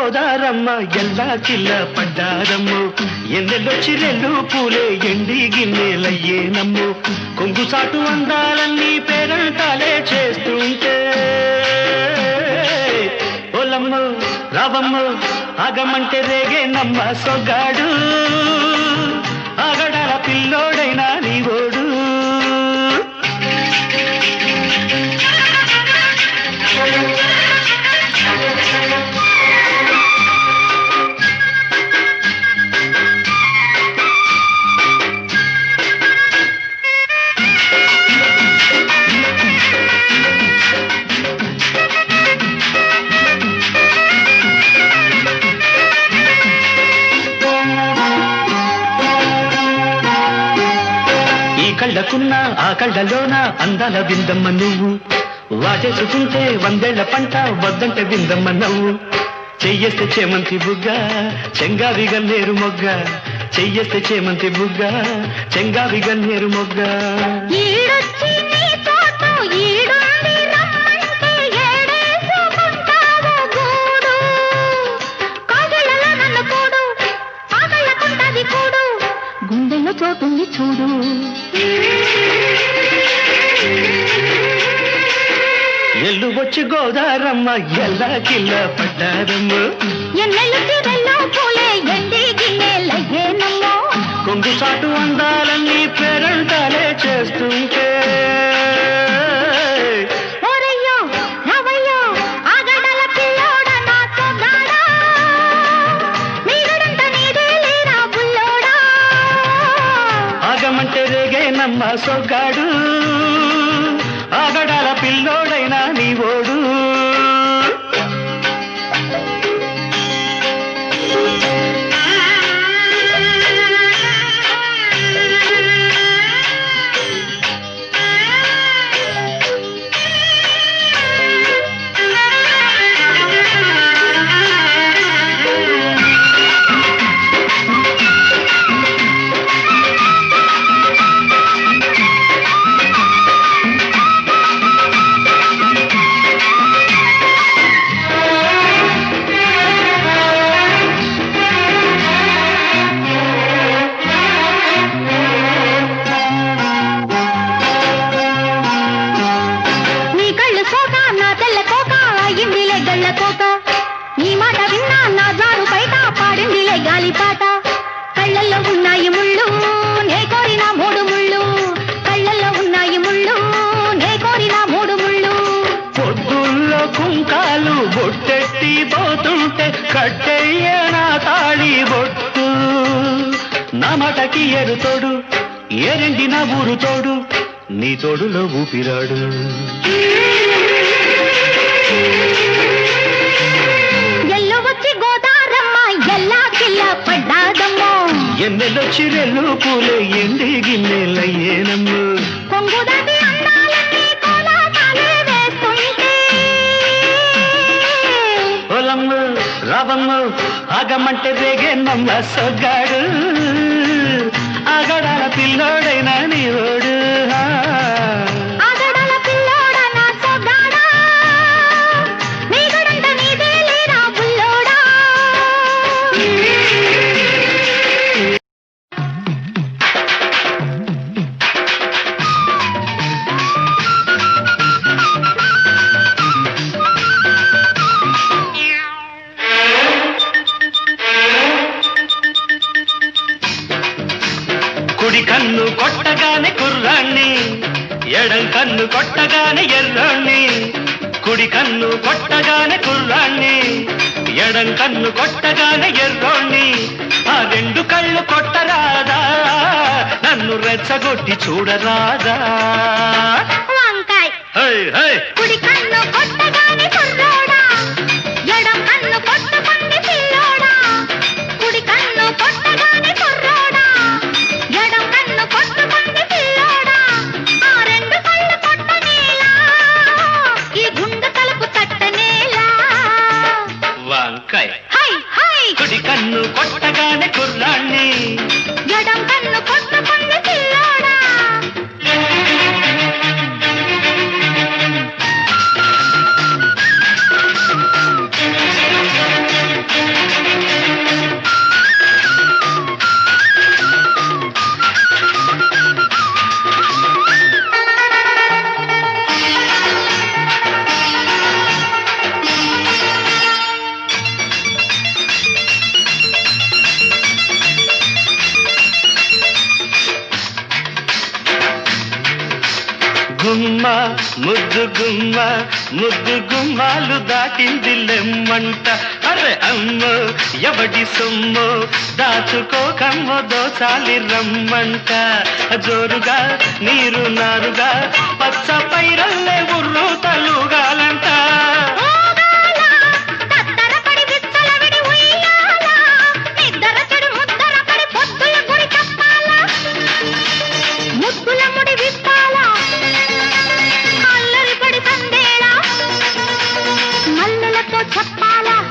గోదారమ్మ ఎల్లా కిల్ల పడ్డారమ్ము ఎన్నెల్లొచ్చి రెల్లు పూలే ఎండి గిన్నెలయ్యేనమ్ము కొంగు సాటు అందాలన్నీ పేరంటాలే చేస్తుంటే ఓలమ్ము రావమ్ము ఆగమంటే రేగేనమ్మ సొగ్గాడు ఆగడాల పిల్లోడైనా నీవోడు కళ్ళకున్న ఆ కళ్ళలోన అందాల విందమ్మ నువ్వు వాటేసుకుంటే వందేళ్ల పంట వద్దంటే విందమ్మ నవ్వు చెయ్యేస్తే చేమంతి బుగ్గ చెంగావి గన్నేరు మొగ్గ చెయ్యేస్తే చేమంతి బుగ్గ చెంగావి గన్నేరు మొగ్గ గుండెల్లో చోటుంది చూడు ఎల్లు వచ్చి గోదారమ్మ ఎల్లా కిల్ల పడ్డారమ్మ కొంగు సాటు అందాలన్నీ పేరంటాలే చేస్తుంటే ఆగమంటే రేగేనమ్మ సొగ్గాడు ఆగడాల పిల్లోడైనా నీవోడు నీ మాట విన్నా నా జారు బయట పాడిందిలే గాలిపాట కళ్ళల్లో ఉన్నాయి ముళ్ళు నే కోరిన మూడు ముళ్ళు కళ్ళల్లో ఉన్నాయి ముళ్ళు నే కోరిన మూడు ముళ్ళు పొద్దుల్లో కుంకాలు బొట్టెట్టి పోతుంటే కట్టెయ్య నా తాళి బొట్టు నా మాటకి ఎరుతోడు ఏరెండి నా ఊరు తోడు నీ తోడులో ఊపిరాడు ఎన్నెల్లొచ్చి రెల్లు పూలే ఎండి గిన్నెలయ్యేనమ్ము ఓలమ్ము రావమ్ము ఆగమంటే రేగేనమ్మ సొగ్గాడు ఆగడాల పిల్లోడైనా నీవోడు కుడి కన్ను కొట్టగానే కుర్రాణ్ణి ఎడం కన్ను కొట్టగానే ఎర్రాణ్ణి కుడి కన్ను కొట్టగానే కుర్రాణ్ణి ఎడం కన్ను కొట్టగానే ఎర్రోణ్ణి ఆ రెండు కళ్ళు కొట్టరాదా నన్ను రెచ్చగొట్టి చూడరాదా వంకాయ్ కుడి కన్ను కొట్టగానే కుర్రోడా ఎడం కన్ను కొట్టగానే పిల్లోడా కుడి కన్ను కొట్టగానే కుర్రోడా ఎడం కన్ను కొట్టగానే పిల్లోడా ఆ రెండు కళ్ళు కొట్టనేలా ఈ గుండె తలుపు తట్టనేలా వంకాయ్ కుడి కన్ను కొట్టగానే కుర్రాణ్ణి ఎడం కన్ను కొట్టగానే పిల్లోడా గుమ్మ ముద్దు గుమ్మ ముద్దు గుమ్మాలు దాటింది లెమ్మంట. అరే అమ్మ ఎవడి సొమ్ము దాచుకోకమ్మ దోచాలి రమ్మంట. జోరుగా నీరు నారుగా పచ్చ పైరల్లే ఉర్రు తలుగాలంట.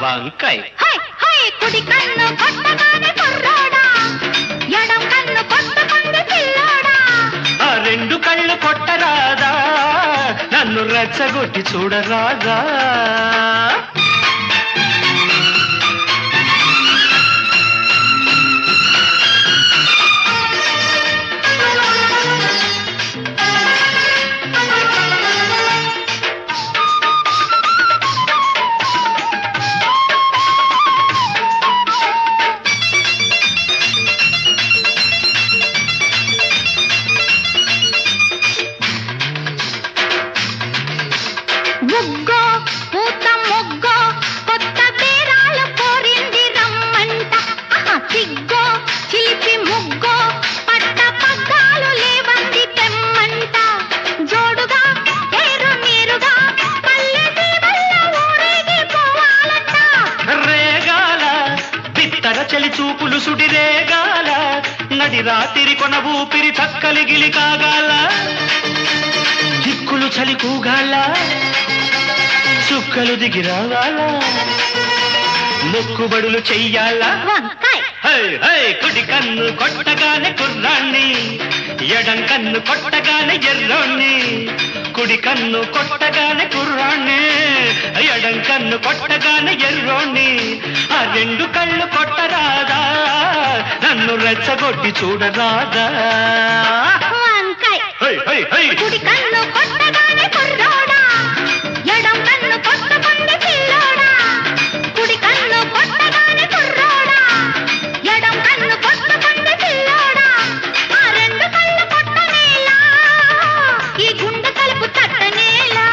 వంకాయ్ కుడి కన్ను కొట్టగానే కుర్రోడా, ఎడం కన్ను కొట్టకుంది పిల్లోడా. ఆ రెండు కళ్ళు కొట్టరాదా, నన్ను రెచ్చగొట్టి చూడరాదా. ముగ్గో పూత ముగ్గో కొత్త బేరాలు కోరింది రమ్మంట. సిగ్గో చిలిపి ముగ్గో పట్ట పగ్గాలు లేవంది తెమ్మంట. జోడుగా ఏరు నీరుగా పల్లె దీవల్ల ఊరేగి పోవాలంట. రేగాల బిత్తర చలి చూపులు సుడి రేగాల, నడి రాతిరి కొన ఊపిరి చక్కలిగిలి కాగాల. దిక్కులు చలి కూగాల, చుక్కలు దిగి రావాలా, మొక్కుబడులు చెయ్యాలా. వంకాయ్ హై హై కుడి కన్ను కొట్టగానే కుర్రాన్ని, ఎడం కన్ను కొట్టగానే ఎర్రోణ్ణి. కుడి కన్ను కొట్టగానే కుర్రాన్ని, ఎడం కన్ను కొట్టగానే ఎర్రోణ్ణి. ఆ రెండు కళ్ళు కొట్టరాదా, నన్ను రెచ్చగొట్టి చూడరాదా. వంకాయ్ హై హై హై కుడి కన్ను కొట్టగానే కుర్రోడా, ఎడం కన్ను కొట్టకుంది పిల్లోడా. కుడి కన్ను కొట్టగానే కుర్రోడా, ఎడం కన్ను కొట్టకుంది పిల్లోడా. ఆ రెండు కళ్ళు కొట్టనేలా, ఈ గుండె కలుపు తట్టనేలా.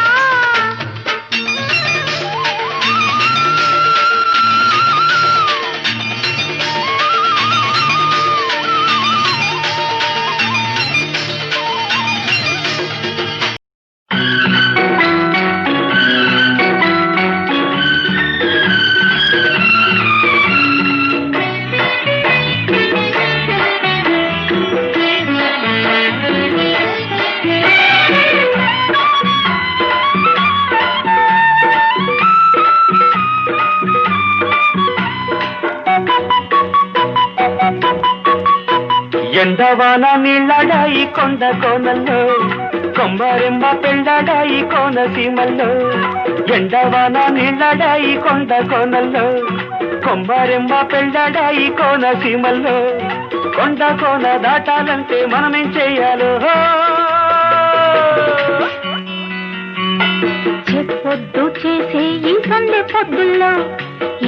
ఎండవాన నీళ్ళడాయి కొండ కోనల్లో, కొమ్మరెమ్మ పెళ్ళడాయి కోనసీమల్లో. ఎండవాన నీళ్ళడాయి కొండ కోనల్లో, కొమ్మరెమ్మ పెళ్ళడాయి కోనసీమల్లో. కొండ కోన దాటాలంటే మనమేం చెయ్యాలో. పొద్దు చేసే ఈ సందె పొద్దుల్లో,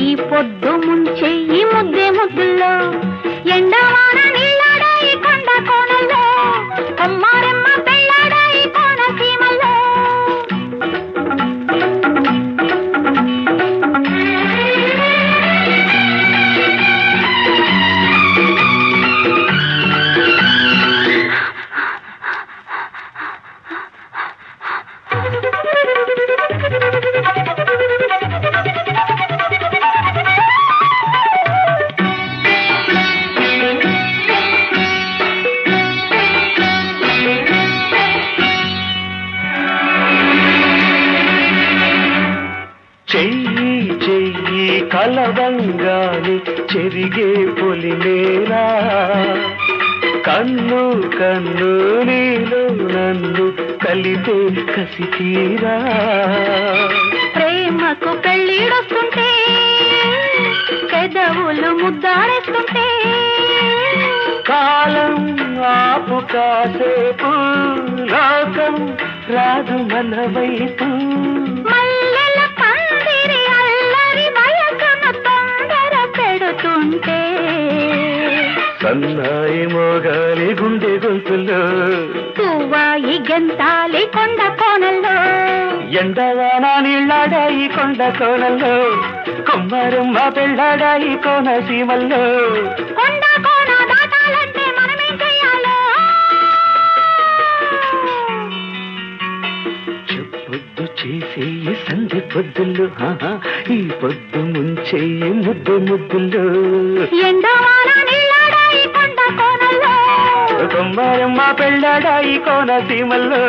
ఈ పొద్దు ముంచే ఈ ముద్దే ముద్దుల్లో. ఎండవాన నీళ్ళడాయి కొండ కోనల్లో, కొమ్మారెమ్మ పెళ్ళాడాయి కోనసీమల్లో. చెయ్యి చెయ్యి కలవంగాని చెరిగే పొలిమేరా, కన్ను కన్ను నీలో నన్ను కలిపే కసి తీరా. ప్రేమకు పెళ్ళిడొస్తుంటే, పెదవులు ముద్దాడేస్తుంటే. కాలం ఆపు కాసేపు, లోకం రాదు మన వైపు. మల్లెల పందిరి అల్లరి వయసును తొందర పెడుతుంటే. సన్నాయి మోగాలి గుండె గొంతుల్లో, పువ్వాయి గంతాలి కొండ కోనల్లో, ఎండవాన నీళ్ళాడాయి కొండ కోనల్లో, కొమ్మరమ్మ పెళ్ళాడాయి కోనసీమల్లో. కొండ కోన దాటాలంటే మనమేం చెయ్యాలో? పొద్దు చేసే సంధి పొద్దుల్లో, ఈ పొద్దు ముంచే ముద్దు ముద్దుల్లో, ఎండవాన నీళ్ళాడాయి కొండ కోనల్లో, కొమ్మరమ్మ పెళ్ళాడాయి కోనసీమల్లో.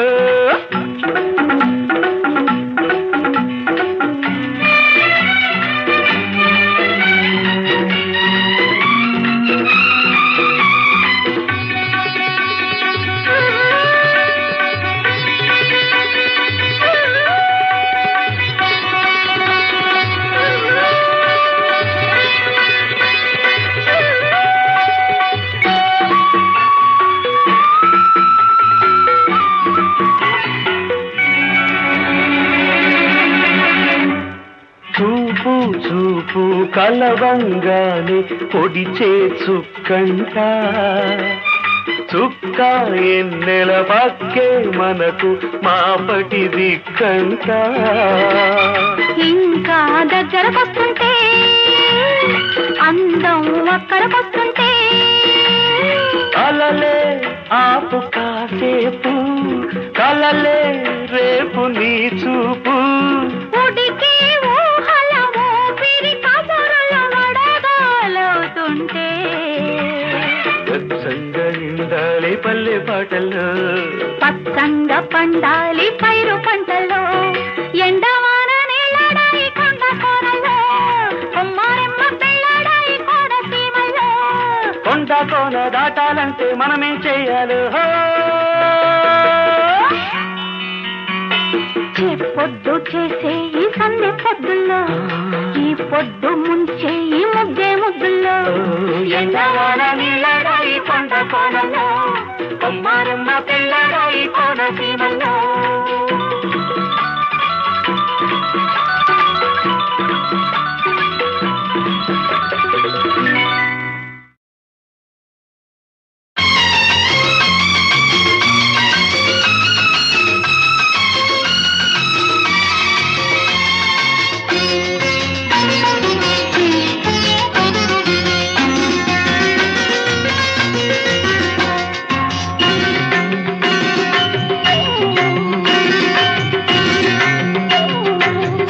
చూపు చూపు కలవంగానే పొడిచే చుక్కంట, చుక్క ఎన్నెల పక్కే మనకు మాపటి దిక్కంట. ఇంకా దగ్గరకొస్తుంటే అందం అక్కడకొస్తుంటే, అలలే ఆపు కాసేపు, కలలే రేపు నీ చూపు, ఉడికి ఊహల ఊపిరి కబురుల వడగాలవుతుంటే, వెచ్చంగా నిండాలి పల్లె పాటల్లో, పచ్చంగా పండాలి పైరు పంటల్లో, ఎండవాన నీళ్ళడాయి కొండ కోనల్లో, కొమ్మారెమ్మ పెళ్ళడాయి కోనసీమల్లో. కొండ కోన దాటాలంటే మనమేం చెయ్యాలి? పొద్దు చేసే ఈ సందె పొద్దుల్లో, ఈ పొద్దు ముంచే ఈ ముద్దే ముద్దుల్లో, ఎండవాన నీళ్ళడాయి కొండ కోనల్లో, కొమ్మారమ్మ పెళ్ళడాయి కోనసీమల్లో.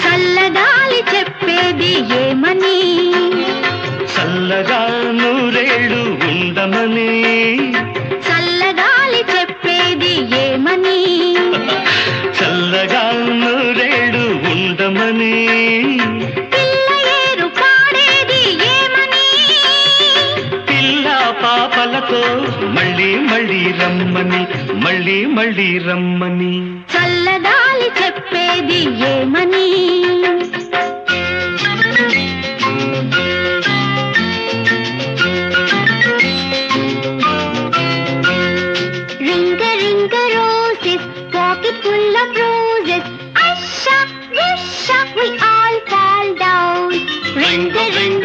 చల్లగాలి చెప్పేది ఏమని, చల్లగా నూరేళ్ళు ఉండమని, చల్లగాలి చెప్పేది ఏమని, చల్లగా నూరేళ్ళు ఉండమని, పిల్ల ఏరు పాడేది ఏమని, పిల్ల పాపలతో మళ్ళీ మళ్ళీ రమ్మని, మళ్ళీ మళ్ళీ రమ్మని. చల్లగాలి చెప్పేది ఏమని. Ring a roses, pocket full of roses. Asha, Risha, we all fall down. Ring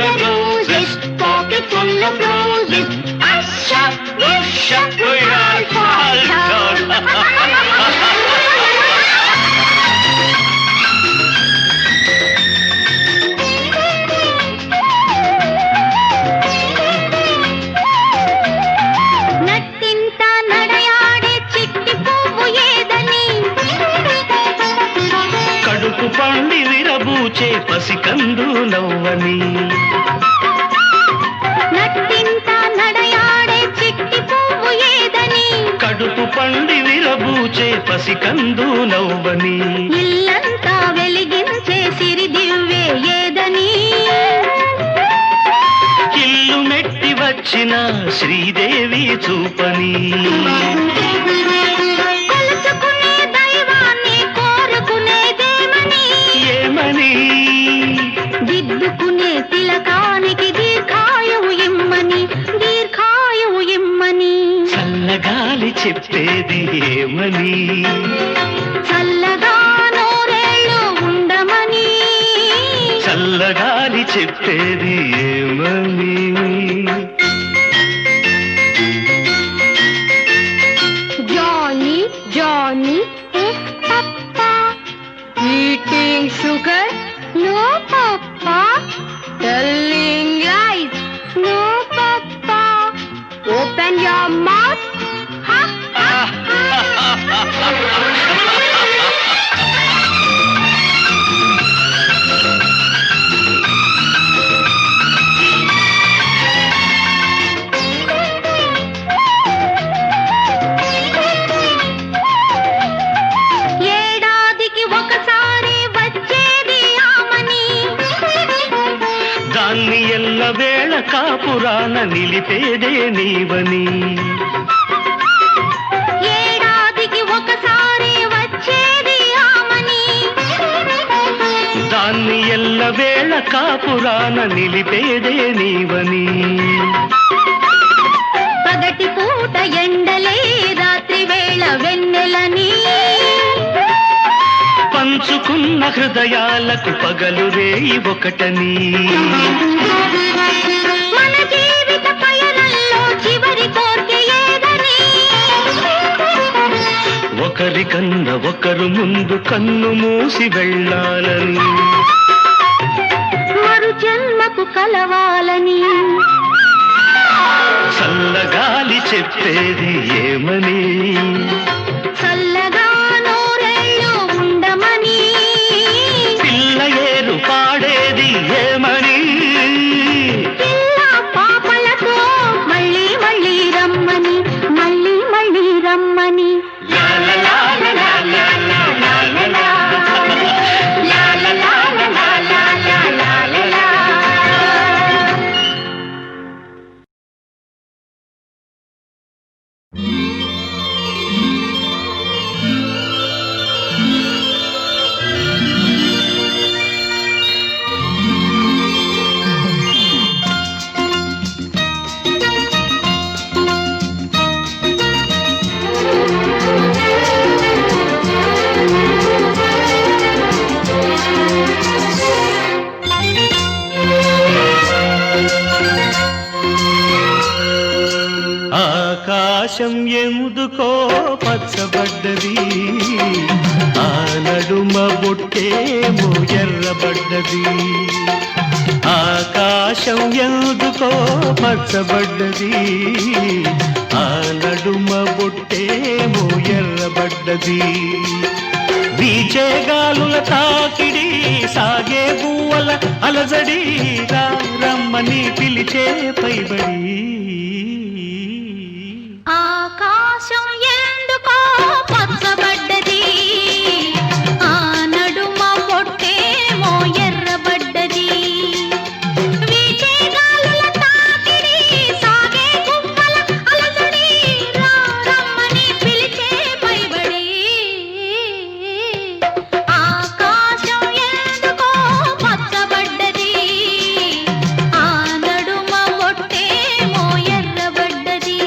a roses, pocket full of roses. Asha, Risha, we all fall down. నట్టింత నడయాడే చిట్టి పువ్వు ఏదని, కడుపు పండి విరబూచే పసికందు నవ్వని, నట్టింత నడయాడే చిట్టి పువ్వు ఏదని, కడుపు పండి విరబూచే పసికందు నవ్వని, ఇల్లంతా వెలిగించే సిరి దివ్వే ఏదని, ఇల్లు మెట్టి వచ్చిన శ్రీదేవి చూపని, కొలుచుకునే దైవాన్ని కోరుకునేదేమని, ఏమని దిద్దుకునే తిలకానికి దీర్ఘాయువు ఇమ్మని, దీర్ఘాయువు ఇమ్మని. చల్లగాలి చెప్పేది ఏమని, చల్లగా నూరేళ్ళు ఉండమని, చల్లగాలి చెప్పేది ఏమని. గమ్మత్ హ, హ, ఏడాదికి ఒకసారి వచ్చేది ఆమని దాన్ని ఎల్లవేళ కాపురాన నిలిపేదే నీవని ఏడాదికి ఒకసారి వచ్చేది ఆమని దాన్ని ఎల్లవేళ కాపురాన నిలిపేదే నీవని పగటి పూట ఎండలే రాత్రి వేళ వెన్నెలని పంచుకున్న హృదయాలకు పగలు రేయి ఒకటని మన జీవిత పయనంలో చివరి కోర్కె ఏదని ఒకరికన్న ఒకరు ముందు కన్ను మూసి వెళ్ళాలని మరు జన్మకు కలవాలని చల్లగాలి చెప్పేది ఏమని చల్లగా నూరేళ్ళు ఉండమని పిల్ల ఏరు పాడేది ఏమని పిల్ల పాపలతో మళ్ళీ మళ్ళీ రమ్మని మళ్ళీ మళ్ళీ రమ్మని లా లా లా లా లా లా లా లా లా. లా లా లా లా లా లా లా లా లా. ఆకాశం ఎందుకో పచ్చబడ్డది ఆ నడుమ బొట్టేమో ఎర్రబడ్డది ఆకాశం ఎందుకో పచ్చబడ్డది ఆ నడుమ బొట్టేమో ఎర్రబడ్డది వీచే గాలుల తాకిడి సాగే గువ్వల అలజడి రా రమ్మని పిలిచే పైబడి ఆకాశం ఎందుకో పచ్చబడ్డది ఆ నడుమ పొట్టేమో ఎర్రబడ్డది వీచే గాలుల తాకిడి సాగే గువ్వల అలజడి రా రమ్మని పిలిచే పైబడి ఆకాశం ఎందుకో పచ్చబడ్డది ఆ నడుమ పొట్టేమో ఎర్రబడ్డది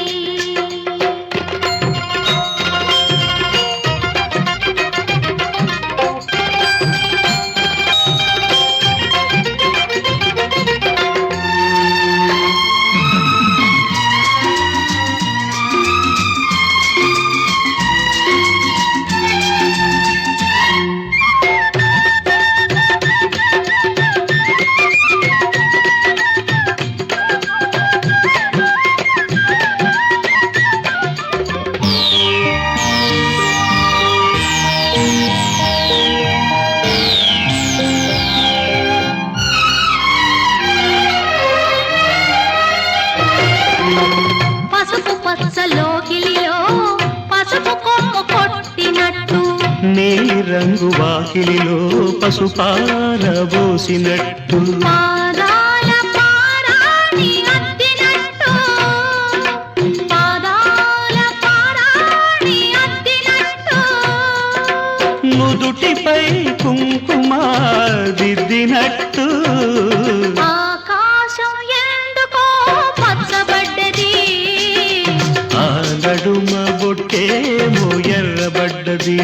పసుపు పచ్చలోకిలిలో పసుపు కొమ్ము కొట్టినట్టు నీలి రంగు వాకిలిలో పసుపారబోసినట్టు పాదాల పారాణి అద్దినట్టు పాదాల పారాణి అద్దినట్టు నుదుటిపై కుంకుమ దిద్దినట్టు ఆకాశం ఎందుకో పచ్చబడ్డది ఆ నడుమ బొట్టేమో ఎర్రబడ్డది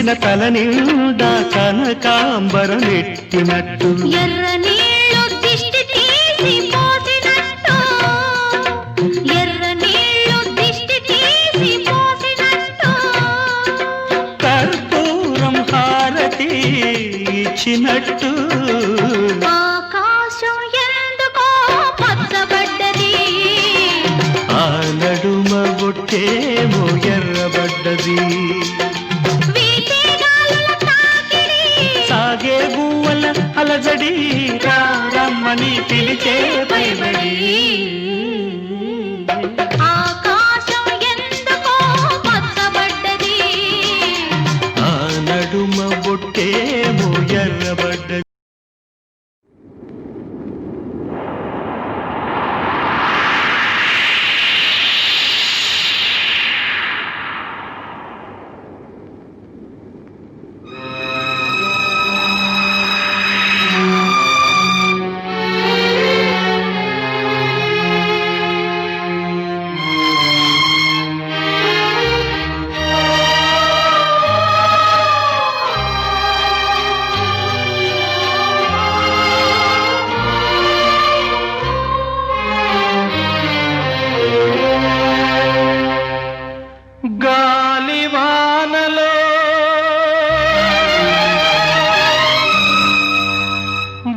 మెరిసిన తల నిండా కనకాంబరమెట్టినట్టు ఎర్ర నీళ్ళు దిష్టి తీసి పోసినట్టు ఎర్ర నీళ్ళు దిష్టి తీసి పోసినట్టు కర్పూరం హారతి ఇచ్చినట్టు ఆకాశం ఎందుకో పచ్చబడ్డది ఆ నడుమ బొట్టేమో ఎర్రబడ్డది వీచే గాలుల తాకిడి సాగే గువ్వల అలజడి రమ్మని పిలిచే పైబడి ఆకాశం ఎందుకో పచ్చబడ్డది ఆ నడుమ బొట్టేమో ఎర్రబడ్డది గాలివానలో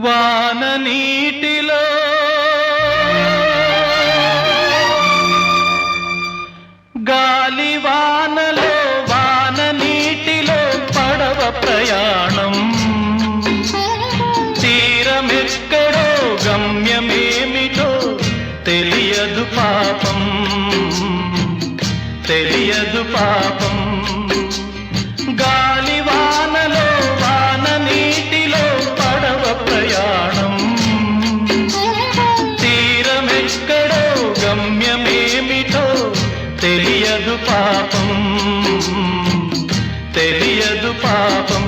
వాన నీటిలో గాలివానలో వాన నీటిలో పడవ ప్రయాణం తీరమెక్కడో గమ్యమేమిటో తెలియదు పాపం తెలియదు పాపం గాలివానలో వాన నీటిలో పడవ ప్రయాణం తీరమెక్కడో గమ్యమేమిటో తెలియదు పాపం తెలియదు పాపం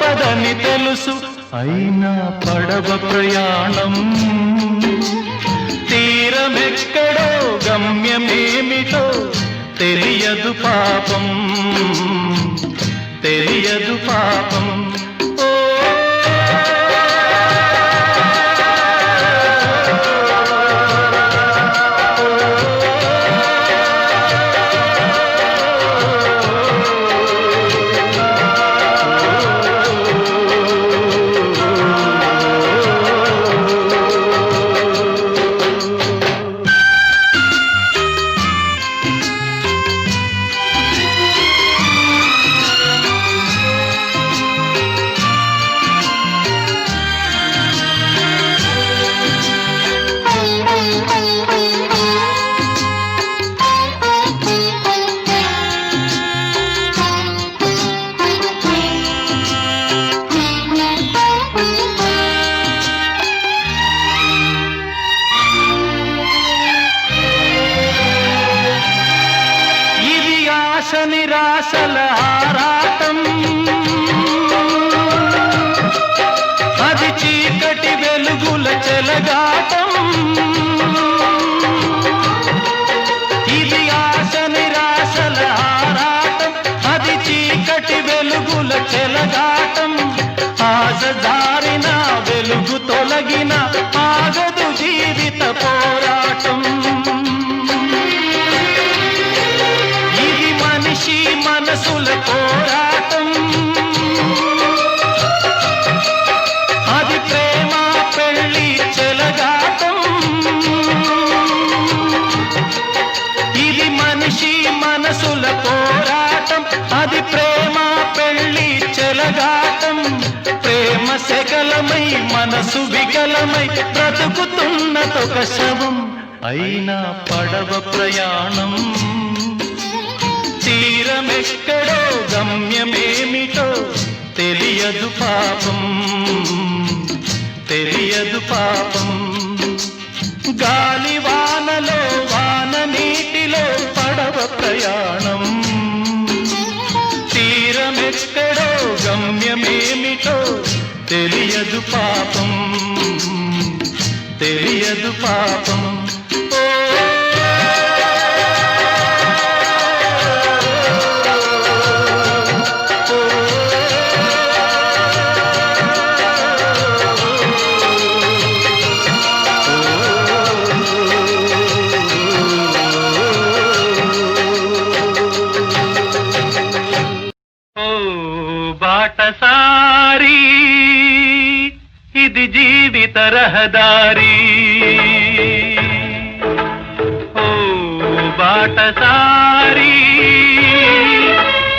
తప్పదని తెలుసు అయినా పడవ ప్రయాణం తీరమెక్కడో గమ్యమేమిటో తెలియదు పాపం తెలియదు పాపం వికలమై మనసు వికలమై బ్రతుకుతున్నదొక శవం. అయినా పడవ ప్రయాణం తీరమెక్కడో గమ్యమేమిటో తెలియదు పాపం, తెలియదు పాపం. గాలి వానలో వాన నీటిలో పడవ ప్రయాణం తీరమెక్కడో గమ్యమేమిటో తెలియదు పాపం, తెలియదు పాపం. బాటసారి ఇది జీవిత రహదారి, ఓ బాటసారి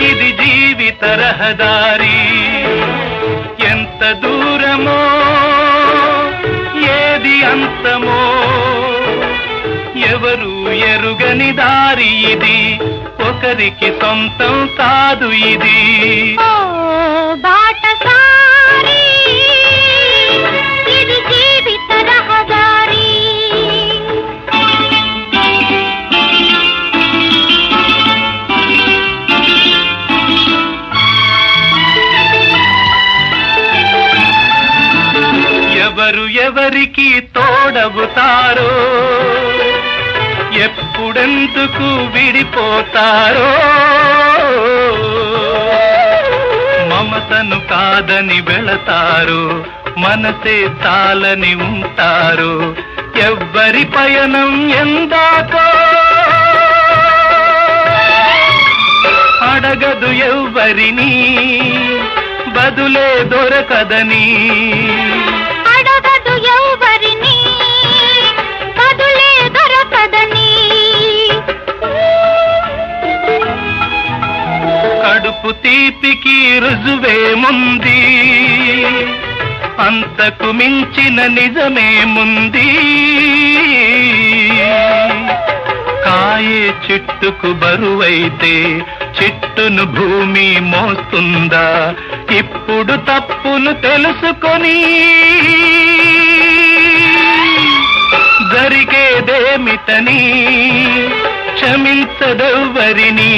ఇది జీవిత రహదారి. ఎంత దూరమో ఏది అంతమో ఎవరు ఎరుగని దారి ఇది, ఒకరికి సొంతం కాదు ఇది. బాటసారి ఇది జీవిత రహదారి. ఎవరు ఎవరికి తోడవుతారో ఎప్పుడెందుకు విడిపోతారో, మమతను కాదని వెళతారు, మనసే చాలని ఉంటారు. ఎవ్వరి పయనం ఎందాకో అడగదు ఎవ్వరిని, బదులే దొరకదని. అడగదు ఎవ్వరిని, బదులే దొరకదని. కడుపు తీపికి రుజువేముంది, అంతకు మించిన నిజమేముంది. కాయే చెట్టుకు బరువైతే చెట్టును భూమి మోస్తుందా? ఇప్పుడు తప్పును తెలుసుకొని జరిగేదేమిటని క్షమించదెవ్వరిని.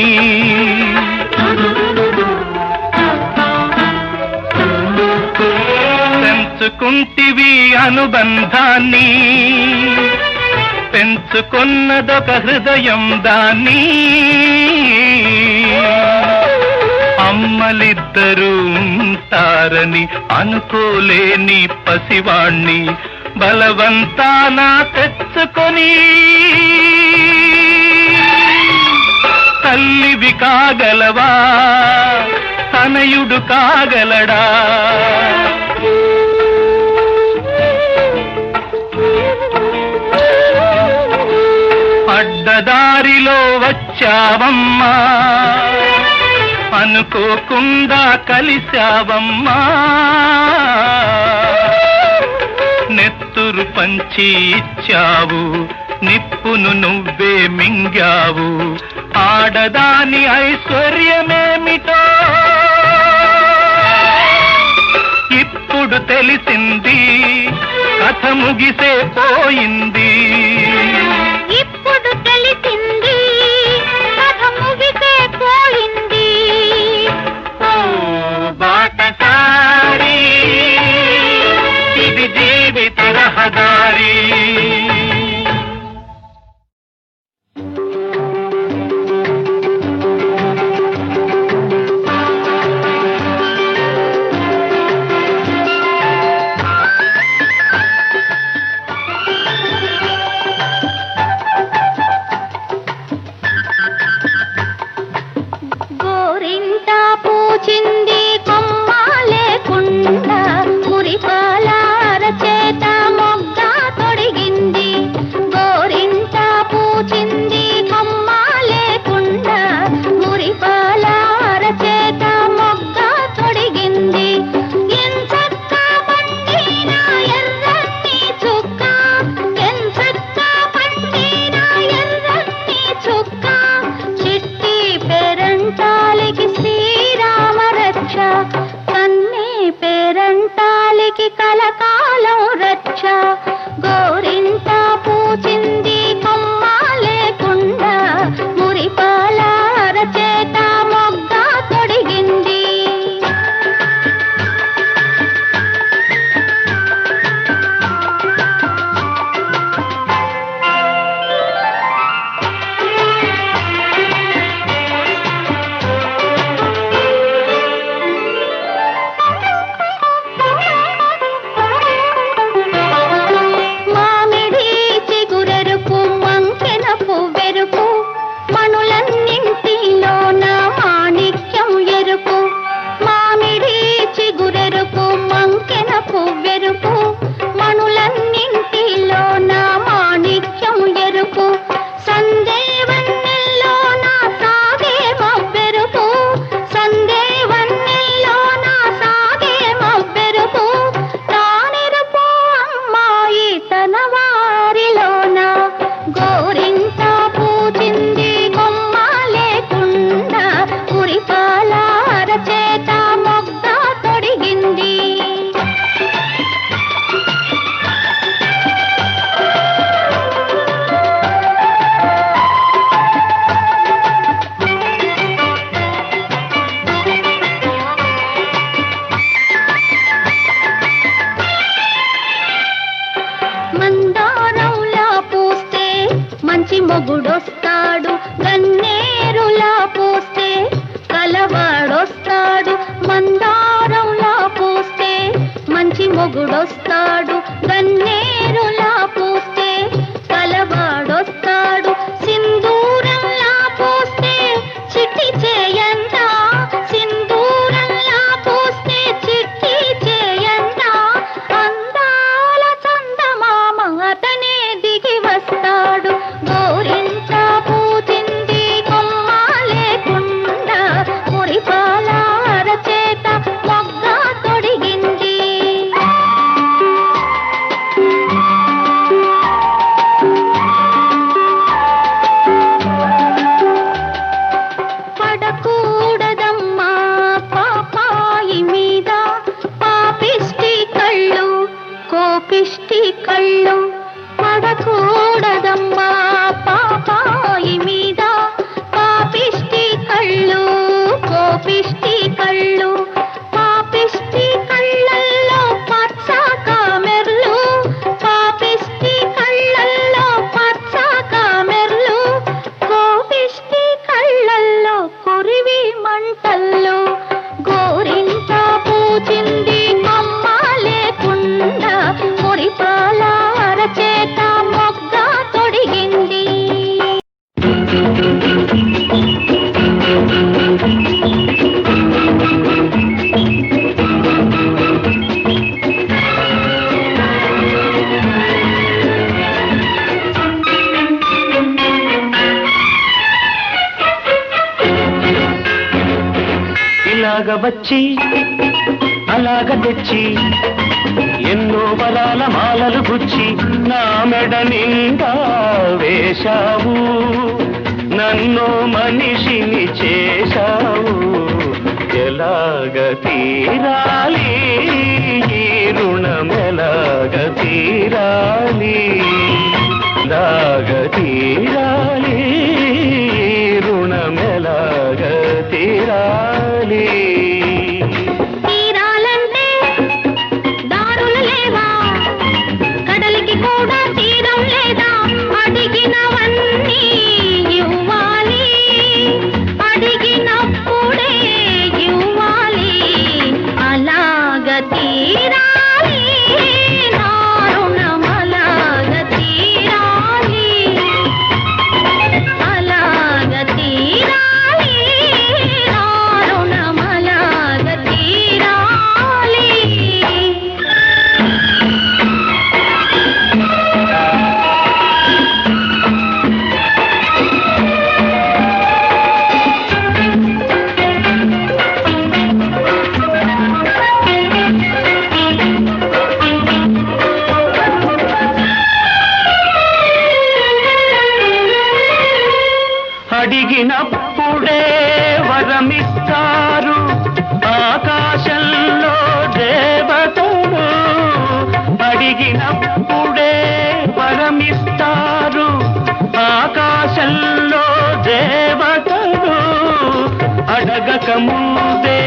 పెంచుకుంటివి అనుబంధాన్ని, పెంచుకున్నదొక హృదయం దాన్ని. అమ్మలిద్దరూ ఉంటారని అనుకోలేని పసివాణ్ణి బలవంతాన తెచ్చుకొని తల్లివి కాగలవా, తనయుడు కాగలడా? అడ్డదారిలో వచ్చావమ్మా, అనుకోకుండా కలిశావమ్మా. నెత్తురు పంచి ఇచ్చావు, నిప్పును నువ్వే మింగావు. ఆడదాని ఐశ్వర్యమేమిటో ఇప్పుడు తెలిసింది, కథ ముగిసే పోయింది. ఇప్పుడు తెలిసింది, కథ ముగిసే పోయింది. ఓ బాటసారి ఇది జీవిత రహదారి. గోరింట పూచింది కొమ్మాల పేరంటాలికి కలకాలం రక్ష గోరింట పూచింది కొమ్మ లేకుండా మురిపాల అరచేత మొగ్గ తొడిగింది మొగుడొస్తాడు గన్నేరులా పోస్తే కలవాడొస్తాడు మందారంలా పోస్తే మంచి మొగుడొస్తాడు గన్నేరులా పోస్తే కలవాడొస్తాడు సింధూరంలా పోస్తే చిట్టి చేయంత సింధూరంలా పోస్తే చిట్టి చేయంత అందాల చందమామ అతనే దిగి వస్తాడు గోరింట పూచింది కొమ్మ లేకుండా మురిపాల అరచేత మొగ్గ తొడిగింది పడకూడదమ్మా పాపాయి మీద పాపిష్టి కళ్ళు కోపిష్టి కళ్ళు పడకూడదమ్మా పాపాయి మీద పాపిష్టి కళ్ళు కోపిష్టి కళ్ళు పాపిష్టి కళ్ళల్లో పచ్చ కామెర్లు పాపిష్టి కళ్ళల్లో పచ్చ కామెర్లు కోపిష్టి కళ్ళల్లో కొరివి మంటల్లో గోరింట పూచింది కొమ్మ లేకుండా మురిపాల అరచేత మొగ్గ తొడిగింది ఇలాగ వచ్చి అలాగ తెచ్చి ఎన్నో వరాల మాలలు గుచ్చి నా మెడ నిండా వేశావు నన్ను మనిషిని చేశావు ఎలాగ తీరాలి ఈ రుణం ఎలాగ తీరాలి ఎలాగ తీరాలి ఈ రుణం ఎలాగ తీరాలి తీరాలంటే దారులు లేవా కడలికి కూడా తీరం లేదా అడిగినవన్నీ ఇవ్వాలి అడిగినప్పుడే ఇవ్వాలి అలాగ తీరాలి నా రుణం అలాగ తీరాలి అలాగ తీరాలి నా రుణం అలాగ తీరాలి అడిగినప్పుడే వరమిస్తారు ఆకాశంలో దేవ అడగకముందే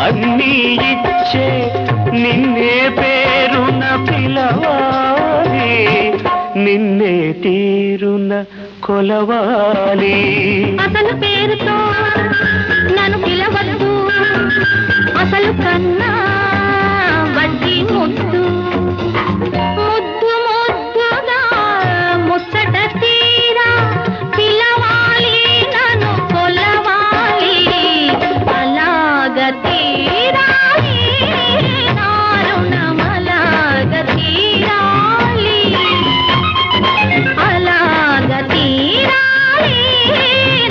అన్నీ ఇచ్చే నిన్నే పేరున పిలవాలి, నిన్నే తీరున కొలవాలి. అసలు పేరుతో నన్ను పిలవద్దు, అసలు కన్నా వడ్డీ ముద్దు. ముద్దు ముద్దుగా ముచ్చట తీరా పిలవాలి, నన్ను కొలవాలి. అలాగ తీరాలి నా రుణం, అలాగ తీరాలి, అలాగ తీరాలి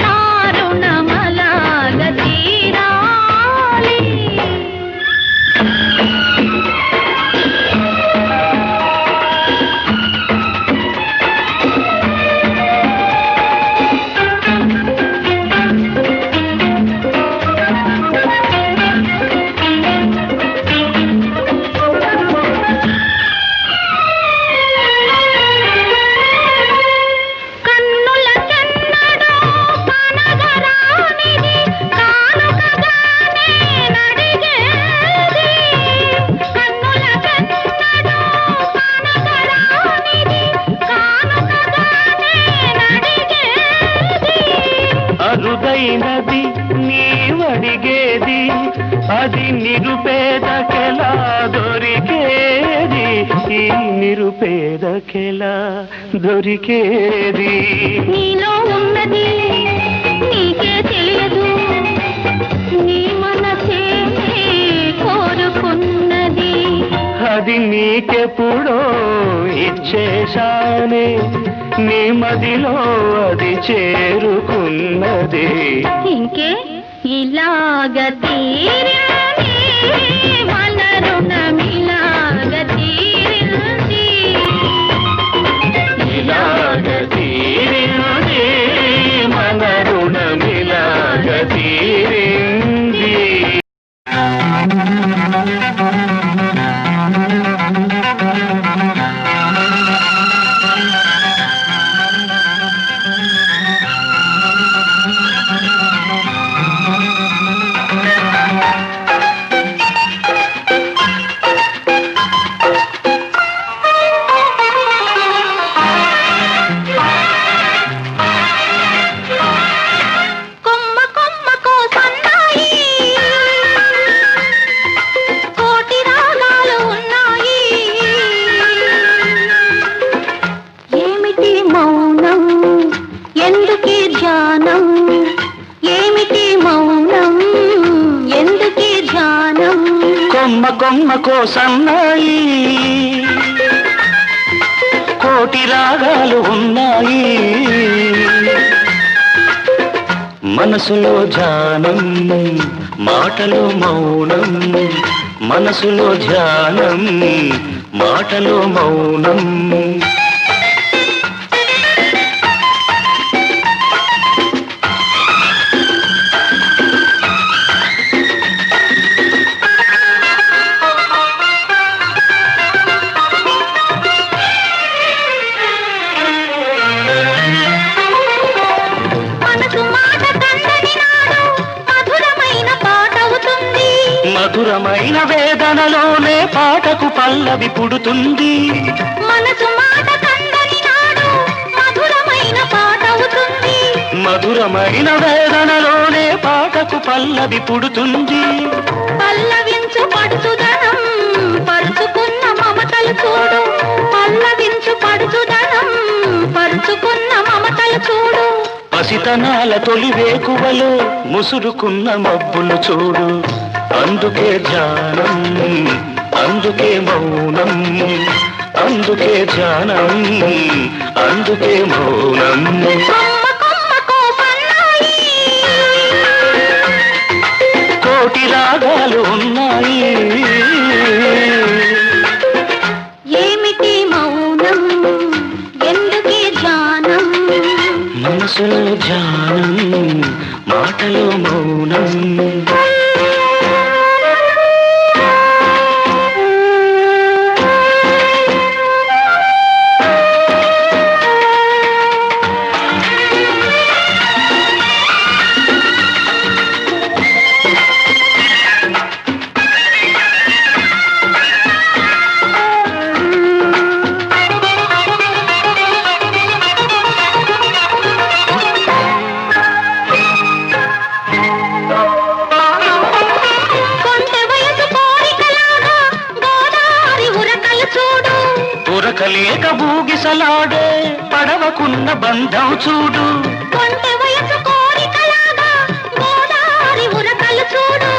నా రుణం, అలాగ తీరాలి. కన్నులకెన్నడూ కనగరానిది కానుకగానే నడిగేది. కన్నులకెన్నడూ కనగరానిది కానుకగానే నడిగేది. అరుదైనది నీవడిగేది, అది నిరుపేదకెలా దొరికేది, ఈ నిరుపేదకెలా దొరికేది. నీలో ఉన్నది నీకే తెలియదు, నీ మనసే కోరుకున్నది. అది నీకెప్పుడో ఇచ్చేశానే, నీ మదిలో అది చేరుకున్నది. ఇంకే ఇలాగ తీరింది మన రుణం, ఇలాగ తీరింది. ఇలాగ తీరింది మన రుణమిలాగ తీరింది. కొమ్మ కొమ్మకో సన్నాయి, కోటి రాగాలు ఉన్నాయి. ఏమిటి మౌనం, ఎందుకీ ధ్యానం, ఏమిటి మౌనం, ఎందుకీ ధ్యానం. కొమ్మ కొమ్మకో సన్నాయి, కోటి రాగాలు ఉన్నాయి. మనసులో ధ్యానం, మాటలో మౌనం, మనసులో ధ్యానం, మాటలో మౌనం. మనసు మాట కందని నాడు మధురమైన పాటవుతుంది. మధురమైన వేదనలోనే పాటకు పల్లవి పుడుతుంది. మనసు మాట కందని నాడు మధురమైన పాటవుతుంది. మధురమైన వేదనలోనే పాటకు పల్లవి పుడుతుంది. పల్లవించు పడుచుదనం పరుచుకున్న మమతలు చూడు, పల్లవించు పడుచుదనం పరుచుకున్న మమతలు చూడు. పసితనాల తొలి వేకువలో ముసురుకున్న మబ్బులు చూడు. అందుకే ధ్యానం, అందుకే మౌనం, అందుకే ధ్యానం, అందుకే మౌనం. కొమ్మ కొమ్మకో సన్నాయి, కోటి రాగాలు ఉన్నాయి. ఏమిటి మౌనం, ఎందుకీ ధ్యానం. మనసులో ధ్యానం, మాటలో మౌనం. ఉరకలేక ఊగిసలాడే పడవకున్న బంధం చూడు. కొంటె వయసు కోరికలాగా గోదారి ఉరకలు చూడు.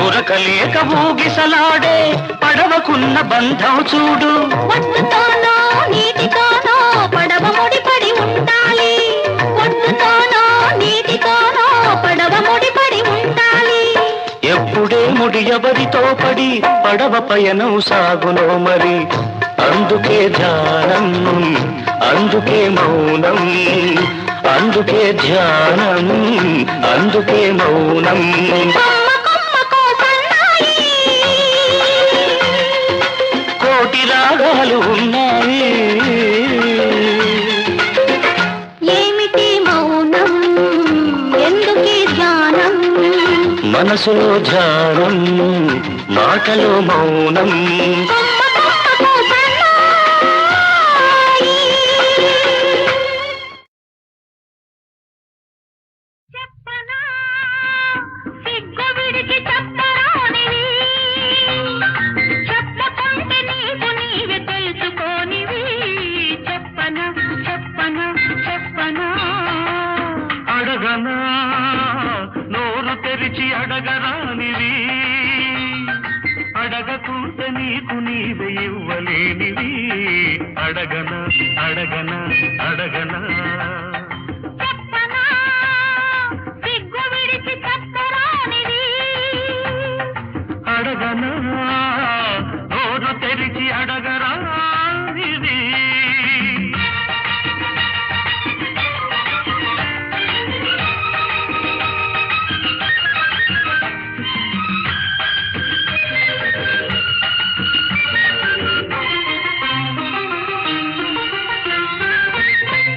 ఉరకలేక ఊగిసలాడే పడవకున్న బంధం చూడు. ఒడ్డుతోనో నీటితోనో పడవ ముడిపడి ఉండాలి. ఒడ్డుతోనో నీటితోనో పడవ ముడిపడి ఉండాలి. ఎప్పుడే ముడి ఎవరితో పడి పడవ పయనం సాగునో మరి. అందుకే ధ్యానం, అందుకే మౌనం, అందుకే ధ్యానం, అందుకే మౌనం. కొమ్మ కొమ్మకో సన్నాయి, కోటి రాగాలు ఉన్నాయి. ఏమిటి మౌనం, ఎందుకీ ధ్యానం? మనసులో ధ్యానం, మాటలో మౌనం. కొమ్మ కొమ్మకో సన్నాయి. చెప్పనా సిగ్గు విడిచి చెప్పరానివి, చెప్పకుంటే నీకు నీవే తెలుసుకోనివి. చెప్పనా చెప్పనా చెప్పనా అడగనా నోరు తెరిచి అడగరానివి, అడగకుంటే నీకు నీవే ఇవ్వలేనివి. అడగనా అడగనా అడగనా చెప్పనా సిగ్గు విడిచి చెప్పరానివి, అడగనా నోరు తెరిచి అడగరానివి.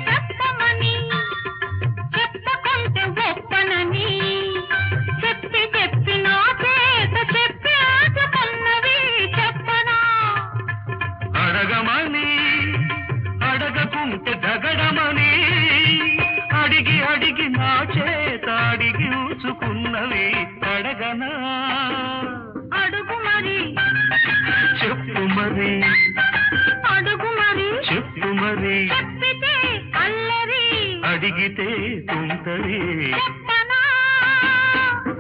చెప్పమని చెప్పకుంటే ఒప్పనని చెప్పి చెప్పి నా చేత చెప్పి ఆచుకున్నవి. చెప్పనా అడగమని అడగకుంటే దగడమని అడిగి అడిగి నా చేత అడిగి ఊచుకున్నవి. అడగనా అడుగు మరి చెప్పు మరి, అడుగు మరి చెప్పు మరి, చెప్పితే అల్లరి. అడిగితే తుంటరి. చెప్పనా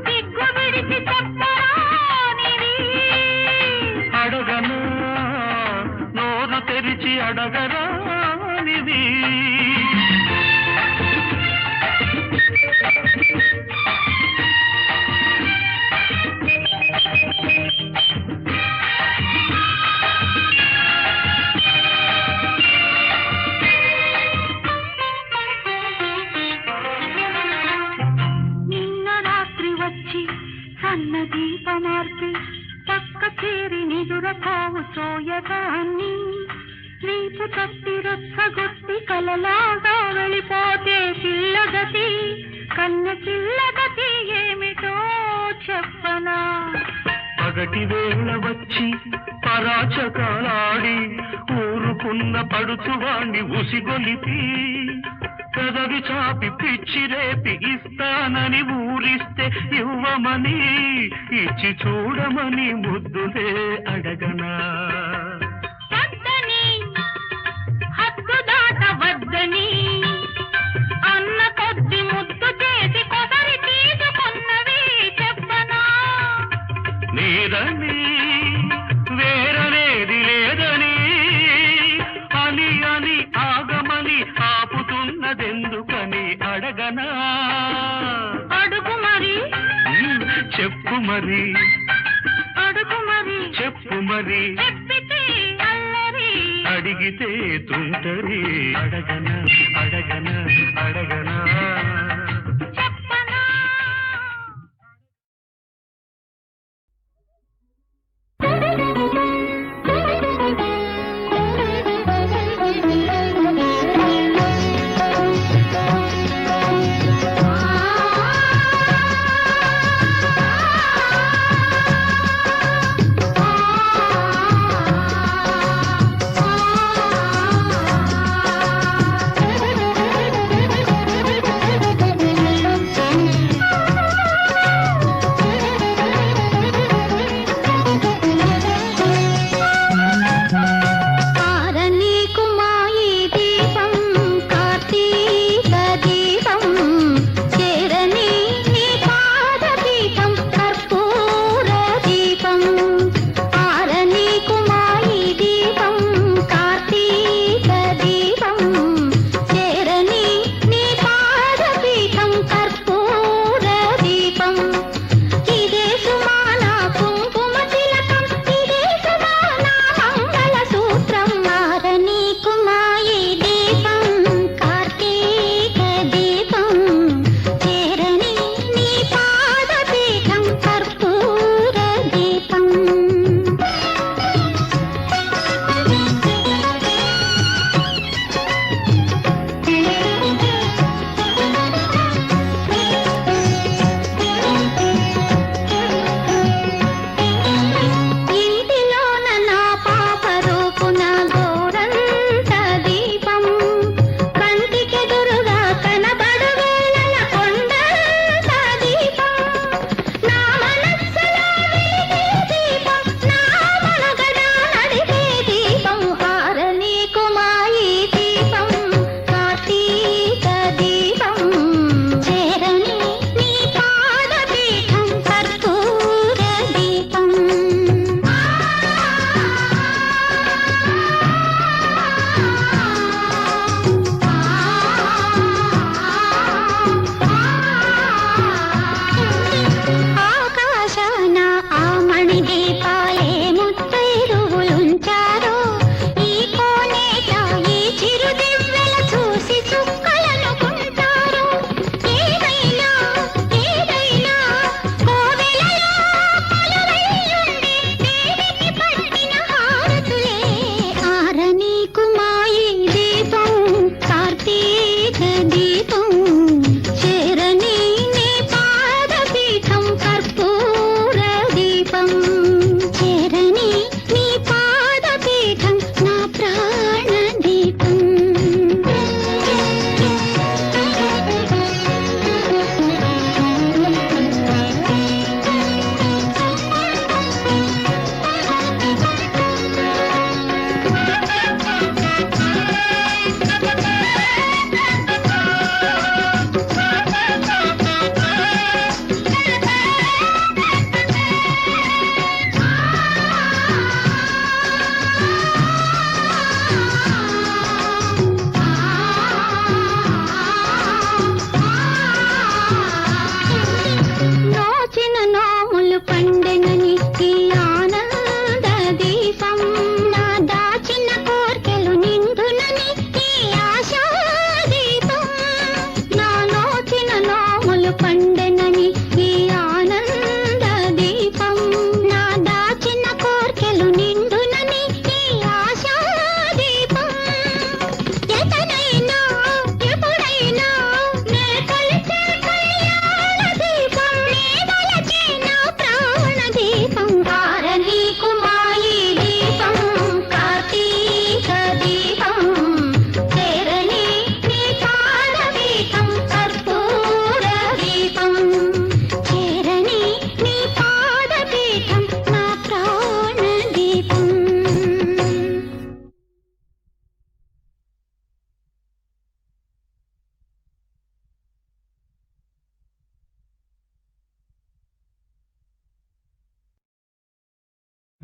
సిగ్గు విడిచి చెప్పరానివి, అడగనా నోరు తెరిచి అడగరానిది. నిన్న రాత్రి వచ్చి సన్న దీపమార్పి పక్క చేరి నిదురపోవు సోయగాన్ని నీపు తప్పి రచ్చగొట్టి కలలాగా వెళ్ళిపోతే పిల్లగతి, కన్న పిల్లగతి ఏమిటో చెప్పనా. పగటి వేళ వచ్చి పరాచకాలాడి ఊరుకున్న పడుచువాణ్ణి ఉసిగొలిపి పెదవి చాపి పిచ్చి రేపి ఇస్తానని ఊరిస్తే ఇవ్వమని ఇచ్చి చూడమని ముద్దులే అడగనా. వద్దని హద్దు దాట వద్దని అన్న కొద్ది ముద్దు చేసి కొసరి తీసుకున్నవి. చెప్పనా నీరని వేరనేది లేదని అని అని ఆగమని ఆపుతున్నదెందుకని. అడగనా అడుగు మరి చెప్పు మరి, అడుగు మరి చెప్పు మరి, చెప్పితే అల్లరి. అడిగితే తుంటరి. అడగనా అడగనా అడగనా చెప్పనా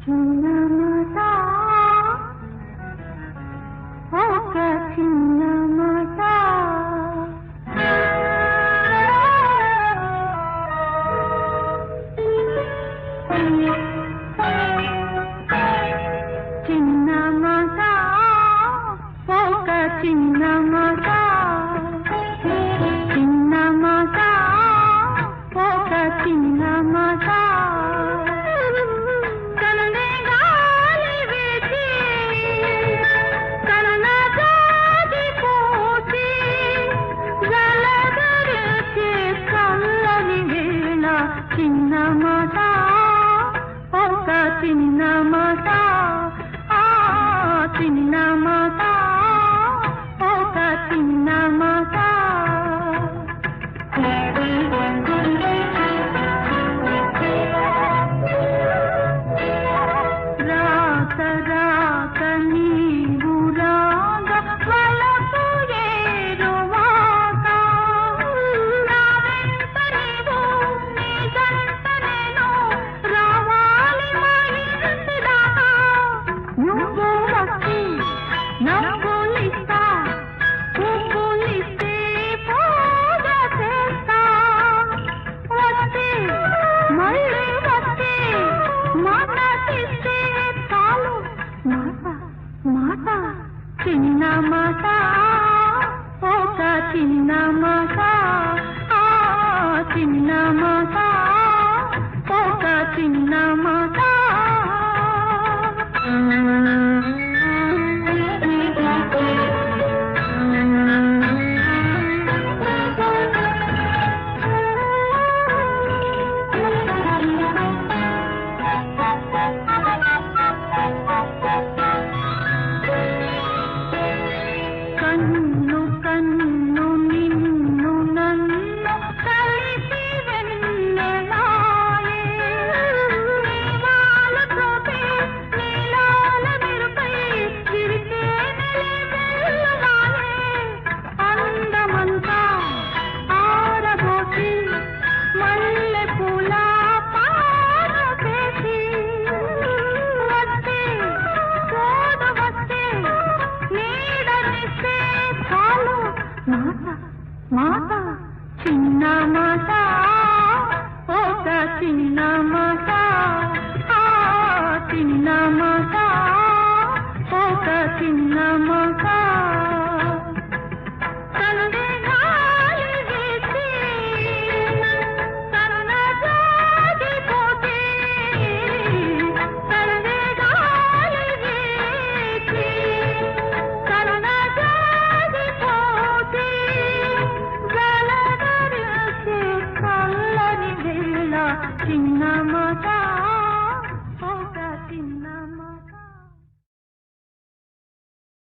చిన్న మాట ఒక చిన్న మాట చిన్న మాట ఒక చిన్న మాట చిన్న మాట ఒక చిన్న మాట కననే గాలి వీచి కనన జాది పోచి జలదరిచే కల్లని వేళ చిన్న మాట ఒక చిన్న మాట ఆ చిన్న మాట ఒక చిన్న మాట రాత రాత నీవు రాగ వలపు ఏరువాక నా వెంట నీవు నీ జంట నేను రావాలి మా ఇంటి దాకా నువ్వు వచ్చి నవ్వులిస్తా పువ్వులిస్తే పూజ చేస్తా వస్తే మళ్ళీ వస్తే మాట ఇస్తే చాలు మాట మాట చిన్న మాట ఒక చిన్న మాట ఆ చిన్న మాట ఒక చిన్న మాట కన్ను కన్ను నిన్ను నన్ను కలిపి వెన్నెలాయే నీవాలతోటే నీలాల మెరుపై విరిసే నెలవెల్లువాయే అందమంతా ఆరబోసి మల్లె పూల పారవేసి వస్తే తోడు వస్తే నీడనిస్తే చాలు మాట మాట చిన్న మాట ఒక చిన్న మాట ఆ చిన్న మాట ఒక చిన్న